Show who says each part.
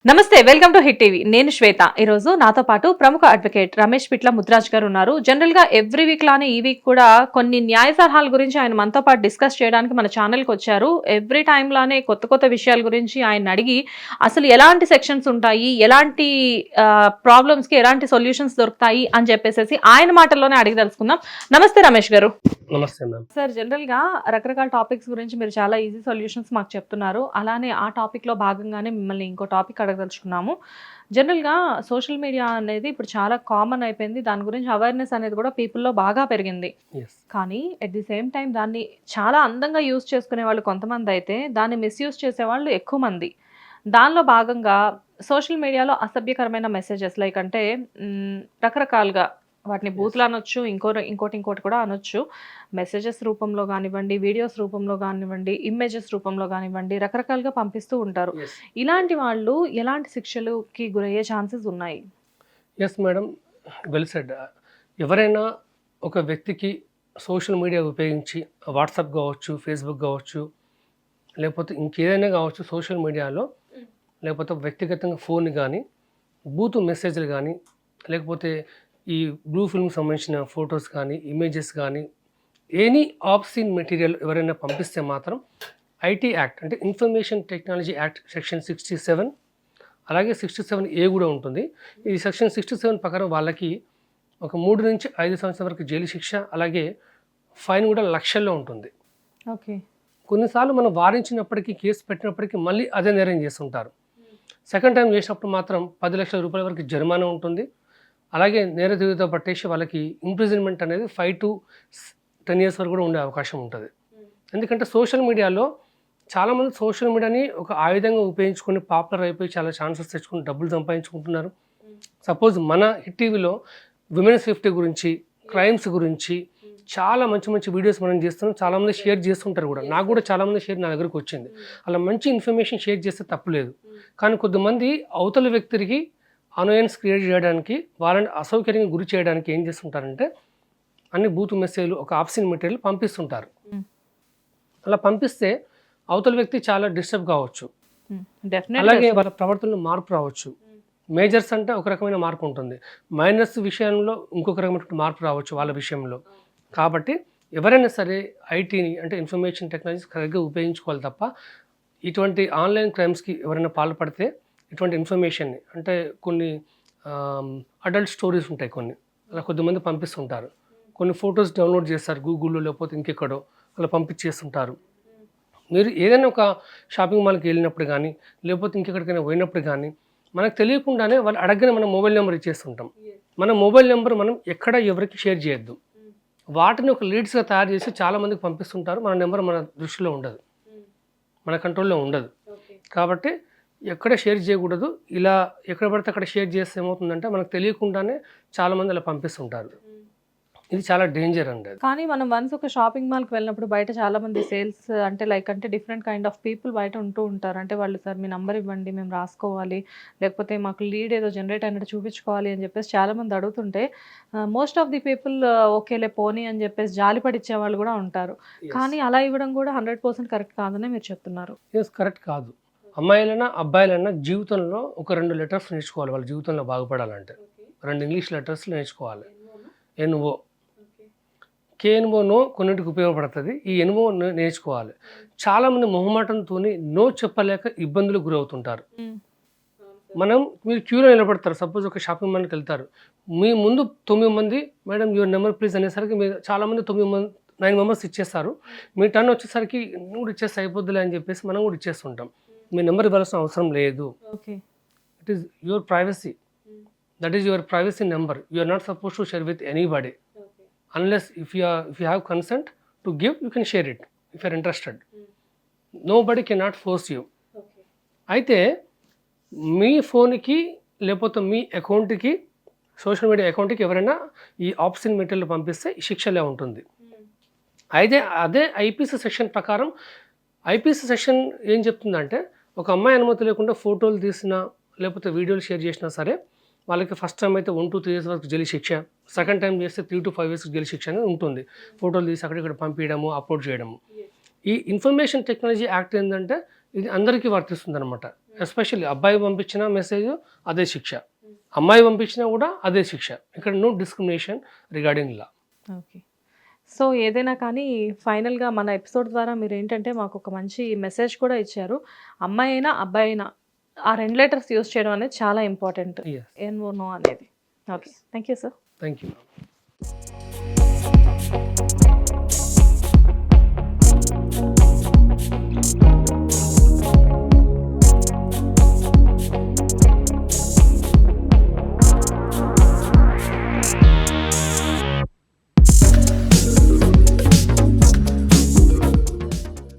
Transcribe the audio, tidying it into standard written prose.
Speaker 1: నమస్తే, welcome to hit TV. నేను శ్వేత. ఈరోజు నాతో పాటు ప్రముఖ అడ్వకేట్ రమేష్ పిట్ల ముద్రాజ్ గారు ఉన్నారు. జనరల్ గా ఎవ్రీ వీక్ లానే ఈ వీక్ కూడా కొన్ని న్యాయ సలహాల గురించి ఆయన మనతో పాటు డిస్కస్ చేయడానికి మన ఛానల్ కి వచ్చారు. ఎవ్రీ టైం లానే కొత్త కొత్త విషయాల గురించి ఆయన అడిగి అసలు ఎలాంటి సెక్షన్స్ ఉంటాయి, ఎలాంటి ప్రాబ్లమ్స్ కి ఎలాంటి సొల్యూషన్స్ దొరుకుతాయి అని చెప్పేసి ఆయన మాటల్లోనే అడిగి తెలుసుకుందాం. నమస్తే రమేష్ గారు.
Speaker 2: నమస్తే మ్యామ్.
Speaker 1: సార్, జనరల్ గా రకరకాల టాపిక్స్ గురించి మీరు చాలా ఈజీ సొల్యూషన్స్ మాకు చెప్తున్నారు. అలానే ఆ టాపిక్ లో భాగంగానే మిమ్మల్ని ఇంకో టాపిక్ అడగదలుచుకున్నాము. జనరల్గా సోషల్ మీడియా అనేది ఇప్పుడు చాలా కామన్ అయిపోయింది. దాని గురించి అవేర్నెస్ అనేది కూడా పీపుల్లో బాగా పెరిగింది. కానీ అట్ ది సేమ్ టైం దాన్ని చాలా అందంగా యూజ్ చేసుకునే వాళ్ళు కొంతమంది అయితే దాన్ని మిస్యూజ్ చేసేవాళ్ళు ఎక్కువ మంది. దానిలో భాగంగా సోషల్ మీడియాలో అసభ్యకరమైన మెసేజెస్ లైక్ అంటే రకరకాలుగా వాటిని బూతులు అనొచ్చు, ఇంకోటి కూడా అనొచ్చు. మెసేజెస్ రూపంలో కానివ్వండి, వీడియోస్ రూపంలో కానివ్వండి, ఇమేజెస్ రూపంలో కానివ్వండి, రకరకాలుగా పంపిస్తూ ఉంటారు. ఇలాంటి వాళ్ళు ఎలాంటి శిక్షలకి గురయ్యే ఛాన్సెస్ ఉన్నాయి?
Speaker 2: Yes madam, well said. ఎవరైనా ఒక వ్యక్తికి సోషల్ మీడియా ఉపయోగించి వాట్సాప్ కావచ్చు, ఫేస్బుక్ కావచ్చు, లేకపోతే ఇంకేదైనా కావచ్చు, సోషల్ మీడియాలో లేకపోతే వ్యక్తిగతంగా ఫోన్ కానీ బూత్ మెసేజ్లు కానీ లేకపోతే ఈ బ్లూ ఫిల్మ్కి సంబంధించిన ఫొటోస్ కానీ ఇమేజెస్ కానీ ఎనీ ఆబ్సీన్ మెటీరియల్ ఎవరైనా పంపిస్తే మాత్రం ఐటీ యాక్ట్ అంటే ఇన్ఫర్మేషన్ టెక్నాలజీ యాక్ట్ సెక్షన్ 67 అలాగే 67A కూడా ఉంటుంది. ఈ సెక్షన్ 67 ప్రకారం వాళ్ళకి ఒక 3 నుంచి 5 సంవత్సరాల వరకు జైలు శిక్ష, అలాగే ఫైన్ కూడా లక్షల్లో ఉంటుంది.
Speaker 1: ఓకే.
Speaker 2: కొన్నిసార్లు మనం వారించినప్పటికీ, కేసు పెట్టినప్పటికీ మళ్ళీ అదే నేరం చేస్తుంటారు. సెకండ్ టైం చేసినప్పుడు మాత్రం 10 లక్షల రూపాయల వరకు జరిమానా ఉంటుంది. అలాగే నేరదిద్దుతో పట్టేసి వాళ్ళకి ఇంప్రిజన్మెంట్ అనేది 5 to 10 years వరకు కూడా ఉండే అవకాశం ఉంటుంది. ఎందుకంటే సోషల్ మీడియాలో చాలామంది సోషల్ మీడియాని ఒక ఆయుధంగా ఉపయోగించుకొని పాపులర్ అయిపోయి చాలా ఛాన్సెస్ తెచ్చుకుని డబ్బులు సంపాదించుకుంటున్నారు. సపోజ్ మన హిట్ టీవీలో విమెన్ సేఫ్టీ గురించి, క్రైమ్స్ గురించి చాలా మంచి మంచి వీడియోస్ మనం చేస్తున్నాం. చాలామంది షేర్ చేస్తుంటారు కూడా. నాకు కూడా చాలామంది షేర్ నా దగ్గరకు వచ్చింది. అలా మంచి ఇన్ఫర్మేషన్ షేర్ చేస్తే తప్పులేదు. కానీ కొద్దిమంది అవతల వ్యక్తికి అనోయన్స్ క్రియేట్ చేయడానికి, వాళ్ళని అసౌకర్యంగా గురి చేయడానికి ఏం చేస్తుంటారంటే అన్ని బూత్ మెసేజ్లు, ఒక ఆప్షన్ మెటీరియల్ పంపిస్తుంటారు. అలా పంపిస్తే అవతల వ్యక్తి చాలా డిస్టర్బ్ కావచ్చు, అలాగే వాళ్ళ ప్రవర్తనలో మార్పు రావచ్చు. మేజర్స్ అంటే ఒక రకమైన మార్పు ఉంటుంది, మైనర్స్ విషయంలో ఇంకొక రకమైన మార్పు రావచ్చు వాళ్ళ విషయంలో. కాబట్టి ఎవరైనా సరే ఐటీని అంటే ఇన్ఫర్మేషన్ టెక్నాలజీ కరెక్ట్గా ఉపయోగించుకోవాలి తప్ప ఇటువంటి ఆన్లైన్ క్రైమ్స్కి ఎవరైనా పాల్పడితే ఇటువంటి ఇన్ఫర్మేషన్ని అంటే కొన్ని అడల్ట్ స్టోరీస్ ఉంటాయి, కొన్ని అలా కొద్దిమంది పంపిస్తుంటారు. కొన్ని ఫొటోస్ డౌన్లోడ్ చేస్తారు గూగుల్లో, లేకపోతే ఇంకెక్కడో అలా పంపించేస్తుంటారు. మీరు ఏదైనా ఒక షాపింగ్ మాల్కి వెళ్ళినప్పుడు కానీ, లేకపోతే ఇంకెక్కడికైనా పోయినప్పుడు కానీ మనకు తెలియకుండానే వాళ్ళు అడగని మన మొబైల్ నెంబర్ ఇచ్చేస్తుంటాం. మన మొబైల్ నెంబర్ మనం ఎక్కడ ఎవరికి షేర్ చేయొద్దు. వాటిని ఒక లీడ్స్గా తయారు చేసి చాలామందికి పంపిస్తుంటారు. మన నెంబర్ మన దృష్టిలో ఉండదు, మన కంట్రోల్లో ఉండదు. కాబట్టి ఎక్కడ షేర్ చేయకూడదు. ఇలా ఎక్కడ పడితే అక్కడ షేర్ చేస్తే ఏమవుతుందంటే మనకు తెలియకుండానే చాలామంది అలా పంపిస్తుంటారు. ఇది చాలా డేంజర్ అండి.
Speaker 1: కానీ మనం వన్స్ ఒక షాపింగ్ మాల్కి వెళ్ళినప్పుడు బయట చాలా మంది సేల్స్ అంటే డిఫరెంట్ కైండ్ ఆఫ్ పీపుల్ బయట ఉంటూ ఉంటారు. అంటే వాళ్ళు సార్ మీ నంబర్ ఇవ్వండి, మేము రాసుకోవాలి, లేకపోతే మాకు లీడ్ ఏదో జనరేట్ అయినట్టు చూపించుకోవాలి అని చెప్పేసి చాలామంది అడుగుతుంటే మోస్ట్ ఆఫ్ ది పీపుల్ ఓకేలే పోనీ అని చెప్పేసి జాలిపడిచ్చే వాళ్ళు కూడా ఉంటారు. కానీ అలా ఇవ్వడం కూడా 100% కరెక్ట్ కాదనే మీరు చెప్తున్నారు.
Speaker 2: కరెక్ట్ కాదు. అమ్మాయిలైనా అబ్బాయిలైనా జీవితంలో ఒక 2 లెటర్స్ నేర్చుకోవాలి. వాళ్ళ జీవితంలో బాగుపడాలంటే 2 ఇంగ్లీష్ లెటర్స్ నేర్చుకోవాలి. ఎన్ఓ, కేఎన్ఓ నో కొన్నింటికి ఉపయోగపడుతుంది. ఈ ఎన్ఓ నేర్చుకోవాలి. చాలామంది మొహమాటంతో నో చెప్పలేక ఇబ్బందులు గురవుతుంటారు. మీరు క్యూలో నిలబడతారు. సపోజ్ ఒక షాపింగ్ మాల్కి వెళ్తారు, మీ ముందు 9 మంది మేడం యువర్ నెంబర్ ప్లీజ్ అనేసరికి మీరు చాలామంది 9 మెంబర్స్ ఇచ్చేస్తారు. మీ టర్న్ వచ్చేసరికి నువ్వు కూడా ఇచ్చేస్తే అయిపోద్దులే అని చెప్పేసి మనం కూడా ఇచ్చేస్తుంటాం. మీ నెంబర్ ఇవ్వాల్సిన అవసరం లేదు. It is your privacy. That is your privacy number. You are not suppose to share with anybody unless if you have consent to give, you can share it if you are interested. Nobody cannot force you. అయితే మీ ఫోన్కి లేకపోతే మీ అకౌంట్కి, social media అకౌంట్కి ఎవరైనా ఈ option material పంపిస్తే శిక్షలే ఉంటుంది. అయితే అదే ఐపీసీ సెక్షన్ ప్రకారం ఐపీసీ సెక్షన్ ఏం చెప్తుందంటే ఒక అమ్మాయి అనుమతి లేకుండా ఫోటోలు తీసినా లేకపోతే వీడియోలు షేర్ చేసినా సరే వాళ్ళకి ఫస్ట్ టైం అయితే 1 to 3 years వరకు జైలు శిక్ష, సెకండ్ టైం చేస్తే 3 to 5 years జైలు శిక్ష అనేది ఉంటుంది. ఫోటోలు తీసి అక్కడిక్కడ పంపించడము, అప్లోడ్ చేయడము. ఈ ఇన్ఫర్మేషన్ టెక్నాలజీ యాక్ట్ ఏంటంటే ఇది అందరికీ వర్తిస్తుంది అనమాట. ఎస్పెషల్లీ అబ్బాయి పంపించిన మెసేజ్ అదే శిక్ష, అమ్మాయి పంపించినా కూడా అదే శిక్ష. ఇక్కడ నో డిస్క్రిమినేషన్ రిగార్డింగ్ లా.
Speaker 1: ఓకే. సో ఏదైనా కానీ ఫైనల్గా మన ఎపిసోడ్ ద్వారా మీరు ఏంటంటే మాకు ఒక మంచి మెసేజ్ కూడా ఇచ్చారు. అమ్మాయి అయినా అబ్బాయి అయినా ఆ 2 లెటర్స్ యూస్ చేయడం అనేది చాలా ఇంపార్టెంట్.
Speaker 2: Yes.
Speaker 1: ఎన్ ఓ నో అనేది. Okay, thank you sir.
Speaker 2: Thank you.